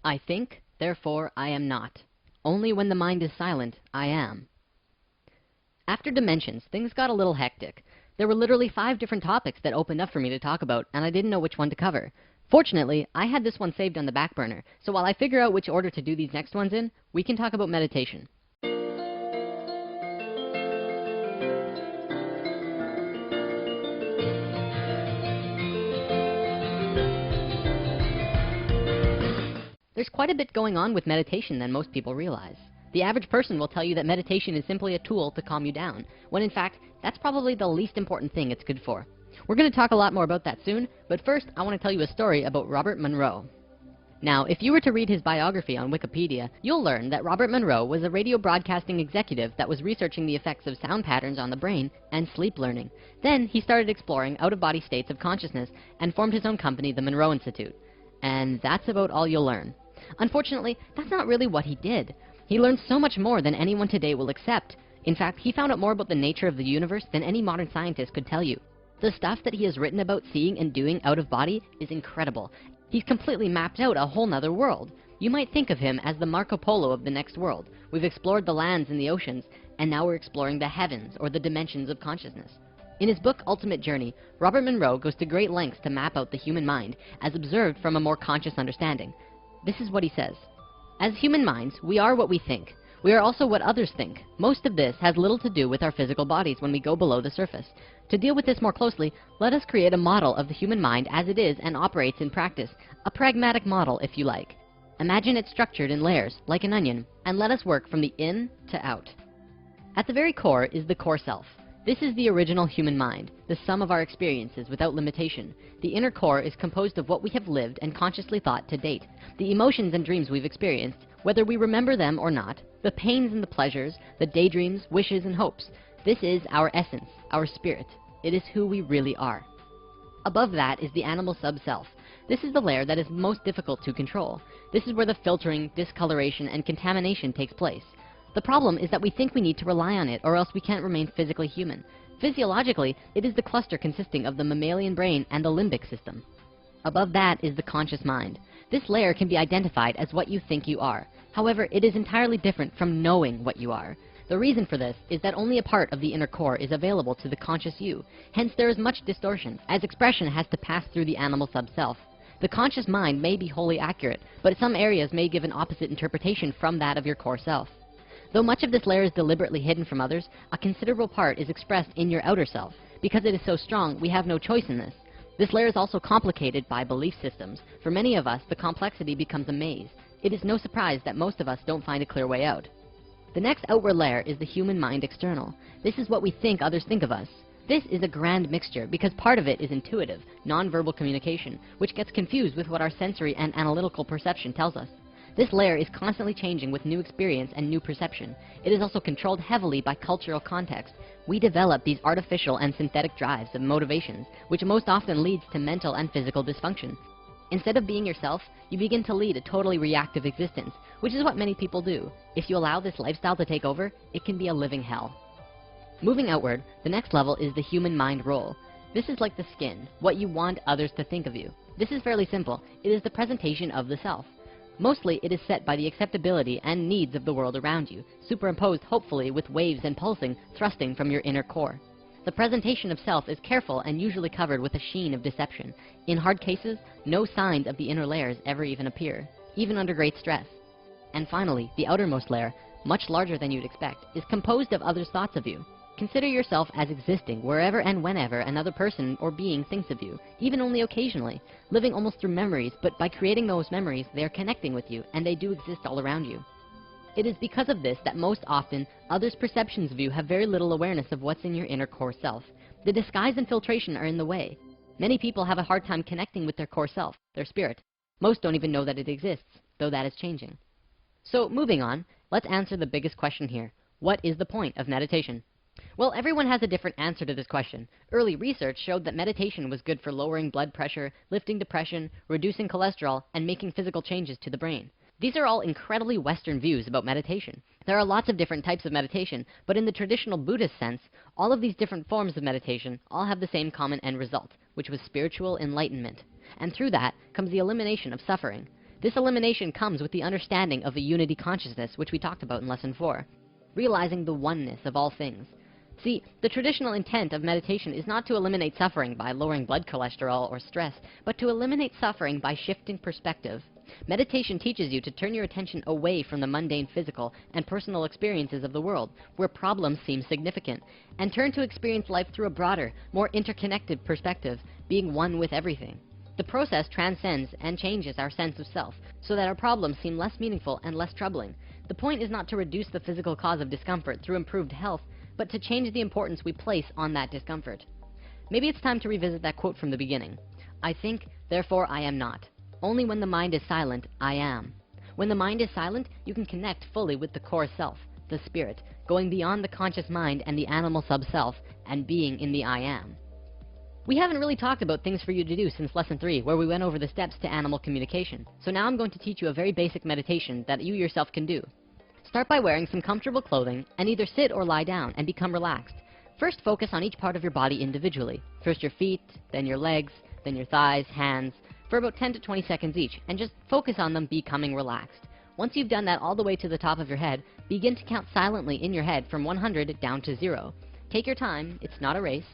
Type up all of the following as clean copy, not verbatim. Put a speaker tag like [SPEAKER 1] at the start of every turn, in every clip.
[SPEAKER 1] I think, therefore I am not. Only when the mind is silent, I am. After Dimensions, things got a little hectic. There were literally 5 different topics that opened up for me to talk about, and I didn't know which one to cover. Fortunately, I had this one saved on the back burner, so while I figure out which order to do these next ones in, we can talk about meditation. There's quite a bit going on with meditation than most people realize. The average person will tell you that meditation is simply a tool to calm you down, when in fact, that's probably the least important thing it's good for. We're going to talk a lot more about that soon, but first I want to tell you a story about Robert Monroe. Now, if you were to read his biography on Wikipedia, you'll learn that Robert Monroe was a radio broadcasting executive that was researching the effects of sound patterns on the brain and sleep learning. Then he started exploring out-of-body states of consciousness and formed his own company, the Monroe Institute. And that's about all you'll learn. Unfortunately, that's not really what he did. He learned so much more than anyone today will accept. In fact, he found out more about the nature of the universe than any modern scientist could tell you. The stuff that he has written about seeing and doing out of body is incredible. He's completely mapped out a whole nother world. You might think of him as the Marco Polo of the next world. We've explored the lands and the oceans, and now we're exploring the heavens, or the dimensions of consciousness. In his book, Ultimate Journey, Robert Monroe goes to great lengths to map out the human mind as observed from a more conscious understanding. This is what he says. As human minds, we are what we think. We are also what others think. Most of this has little to do with our physical bodies when we go below the surface. To deal with this more closely, let us create a model of the human mind as it is and operates in practice. A pragmatic model, if you like. Imagine it structured in layers, like an onion, and let us work from the in to out. At the very core is the core self. This is the original human mind, the sum of our experiences without limitation. The inner core is composed of what we have lived and consciously thought to date, the emotions and dreams we've experienced, whether we remember them or not, the pains and the pleasures, the daydreams, wishes, and hopes. This is our essence, our spirit. It is who we really are. Above that is the animal sub-self. This is the layer that is most difficult to control. This is where the filtering, discoloration, and contamination takes place. The problem is that we think we need to rely on it, or else we can't remain physically human. Physiologically, it is the cluster consisting of the mammalian brain and the limbic system. Above that is the conscious mind. This layer can be identified as what you think you are. However, it is entirely different from knowing what you are. The reason for this is that only a part of the inner core is available to the conscious you. Hence, there is much distortion, as expression has to pass through the animal sub-self. The conscious mind may be wholly accurate, but some areas may give an opposite interpretation from that of your core self. Though much of this layer is deliberately hidden from others, a considerable part is expressed in your outer self. Because it is so strong, we have no choice in this. This layer is also complicated by belief systems. For many of us, the complexity becomes a maze. It is no surprise that most of us don't find a clear way out. The next outward layer is the human mind external. This is what we think others think of us. This is a grand mixture because part of it is intuitive, non-verbal communication, which gets confused with what our sensory and analytical perception tells us. This layer is constantly changing with new experience and new perception. It is also controlled heavily by cultural context. We develop these artificial and synthetic drives of motivations, which most often leads to mental and physical dysfunction. Instead of being yourself, you begin to lead a totally reactive existence, which is what many people do. If you allow this lifestyle to take over, it can be a living hell. Moving outward, the next level is the human mind role. This is like the skin, what you want others to think of you. This is fairly simple. It is the presentation of the self. Mostly, it is set by the acceptability and needs of the world around you, superimposed hopefully with waves and pulsing thrusting from your inner core. The presentation of self is careful and usually covered with a sheen of deception. In hard cases, no signs of the inner layers ever even appear, even under great stress. And finally, the outermost layer, much larger than you'd expect, is composed of others' thoughts of you. Consider yourself as existing wherever and whenever another person or being thinks of you, even only occasionally, living almost through memories, but by creating those memories, they are connecting with you, and they do exist all around you. It is because of this that most often, others' perceptions of you have very little awareness of what's in your inner core self. The disguise and filtration are in the way. Many people have a hard time connecting with their core self, their spirit. Most don't even know that it exists, though that is changing. So, moving on, let's answer the biggest question here. What is the point of meditation? Well, everyone has a different answer to this question. Early research showed that meditation was good for lowering blood pressure, lifting depression, reducing cholesterol, and making physical changes to the brain. These are all incredibly Western views about meditation. There are lots of different types of meditation, but in the traditional Buddhist sense, all of these different forms of meditation all have the same common end result, which was spiritual enlightenment. And through that comes the elimination of suffering. This elimination comes with the understanding of a unity consciousness, which we talked about in Lesson 4, realizing the oneness of all things. See, the traditional intent of meditation is not to eliminate suffering by lowering blood cholesterol or stress, but to eliminate suffering by shifting perspective. Meditation teaches you to turn your attention away from the mundane physical and personal experiences of the world, where problems seem significant, and turn to experience life through a broader, more interconnected perspective, being one with everything. The process transcends and changes our sense of self, so that our problems seem less meaningful and less troubling. The point is not to reduce the physical cause of discomfort through improved health, but to change the importance we place on that discomfort. Maybe it's time to revisit that quote from the beginning. I think, therefore I am not. Only when the mind is silent, I am. When the mind is silent, you can connect fully with the core self, the spirit, going beyond the conscious mind and the animal sub-self, and being in the I am. We haven't really talked about things for you to do since Lesson 3, where we went over the steps to animal communication. So now I'm going to teach you a very basic meditation that you yourself can do. Start by wearing some comfortable clothing and either sit or lie down and become relaxed. First, focus on each part of your body individually. First your feet, then your legs, then your thighs, hands, for about 10 to 20 seconds each, and just focus on them becoming relaxed. Once you've done that all the way to the top of your head, begin to count silently in your head from 100 down to 0. Take your time, it's not a race.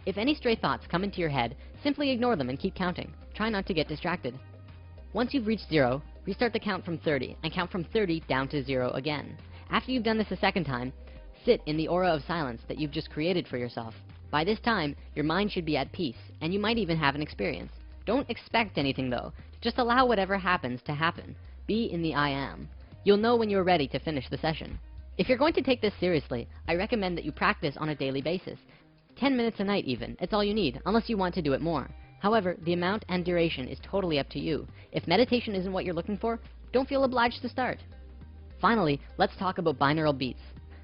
[SPEAKER 1] If any stray thoughts come into your head, simply ignore them and keep counting. Try not to get distracted. Once you've reached 0, restart the count from 30, and count from 30 down to 0 again. After you've done this a second time, sit in the aura of silence that you've just created for yourself. By this time, your mind should be at peace, and you might even have an experience. Don't expect anything though. Just allow whatever happens to happen. Be in the I am. You'll know when you're ready to finish the session. If you're going to take this seriously, I recommend that you practice on a daily basis. 10 minutes a night even, it's all you need, unless you want to do it more. However, the amount and duration is totally up to you. If meditation isn't what you're looking for, don't feel obliged to start. Finally, let's talk about binaural beats.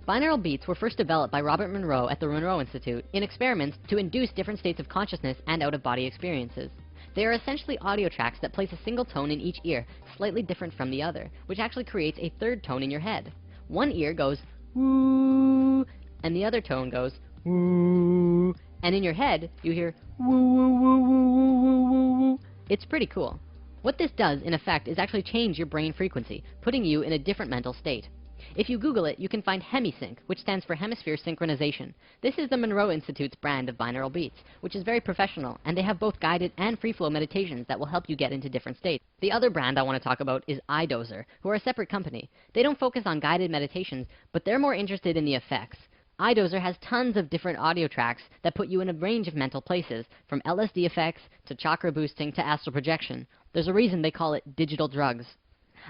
[SPEAKER 1] Binaural beats were first developed by Robert Monroe at the Monroe Institute in experiments to induce different states of consciousness and out-of-body experiences. They are essentially audio tracks that place a single tone in each ear, slightly different from the other, which actually creates a third tone in your head. One ear goes, woo, and the other tone goes, woo, and in your head, you hear, woo, woo, woo, woo, woo, woo, woo, woo. It's pretty cool. What this does, in effect, is actually change your brain frequency, putting you in a different mental state. If you Google it, you can find HemiSync, which stands for Hemisphere Synchronization. This is the Monroe Institute's brand of binaural beats, which is very professional, and they have both guided and free-flow meditations that will help you get into different states. The other brand I want to talk about is iDozer, who are a separate company. They don't focus on guided meditations, but they're more interested in the effects. iDozer has tons of different audio tracks that put you in a range of mental places, from LSD effects to chakra boosting to astral projection. There's a reason they call it digital drugs.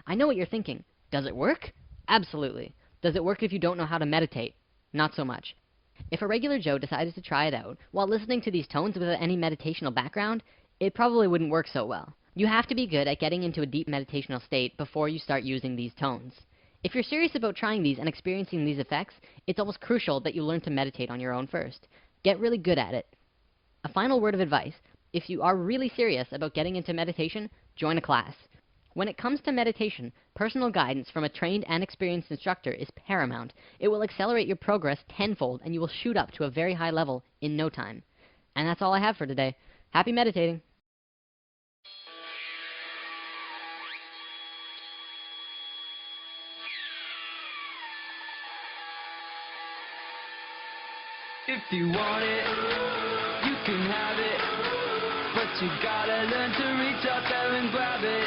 [SPEAKER 1] I know what you're thinking. Does it work? Absolutely. Does it work if you don't know how to meditate? Not so much. If a regular Joe decided to try it out while listening to these tones without any meditational background, it probably wouldn't work so well. You have to be good at getting into a deep meditational state before you start using these tones. If you're serious about trying these and experiencing these effects, it's almost crucial that you learn to meditate on your own first. Get really good at it. A final word of advice. If you are really serious about getting into meditation, join a class. When it comes to meditation, personal guidance from a trained and experienced instructor is paramount. It will accelerate your progress tenfold, and you will shoot up to a very high level in no time. And that's all I have for today. Happy meditating!
[SPEAKER 2] If you want it, you can have it, but you gotta learn to reach out there and grab it.